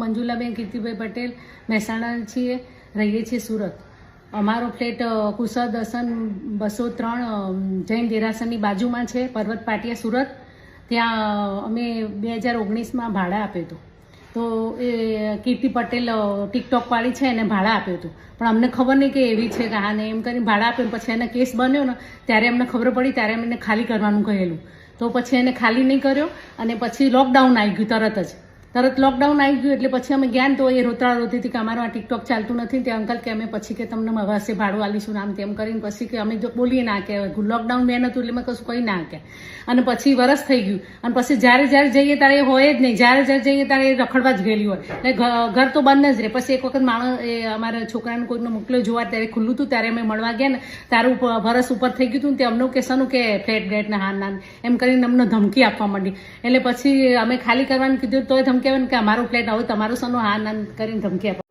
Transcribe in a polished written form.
મંજુલાબેન કીર્તિભાઈ પટેલ, મહેસાણા છીએ, રહીએ છીએ સુરત. અમારો ફ્લેટ કુશળ દર્શન 203 જૈન દેરાસરની બાજુમાં છે, પર્વત પાટિયા, સુરત. ત્યાં અમે 2019માં ભાડા આપ્યું હતું. તો એ કીર્તિ પટેલ ટિકટોકવાળી છે એને ભાડા આપ્યું હતું, પણ અમને ખબર નહીં કે એવી છે કે હા ને એમ કરીને ભાડા આપ્યું. પછી એને કેસ બન્યો ને ત્યારે અમને ખબર પડી, ત્યારે એમને ખાલી કરવાનું કહેલું. તો પછી એને ખાલી નહીં કર્યો અને પછી લોકડાઉન આવી ગયું. તરત લોકડાઉન આવી ગયું એટલે પછી અમે ગયા ને તો એ રોતડા રોતી હતી કે અમારું આ ટિકટોક ચાલતું નથી. તે અંકલ કે અમે પછી કે તમને હવાસે ભાડું આલીશું આમ તેમ કરીને પછી કે અમે જો બોલીએ ના કે લોકડાઉન બેન હતું એટલે મેં કશું કંઈ ના કે. અને પછી વરસ થઈ ગયું અને પછી જ્યારે જઈએ ત્યારે એ હોય જ નહીં. જ્યારે જઈએ ત્યારે એ રખડવા જ ગયેલી હોય એટલે ઘર તો બંધ જ રહે. પછી એક વખત માણસ એ અમારા છોકરાને કોઈને મોકલ્યો જોવા, ત્યારે ખુલ્લું હતું. ત્યારે અમે મળવા ગયા ને તારું વરસ ઉપર થઈ ગયું હતું ને તે અમને કે શનું કે ફ્લેટ બ્લેટ ને હા ના એમ કરીને અમને ધમકી આપવા માંડી. એટલે પછી અમે ખાલી કરવાનું કીધું તોય ધમકી આવે કે અમારો ફ્લેટ હવે તમારું શનું હા ના કરીને ધમકી આપવા.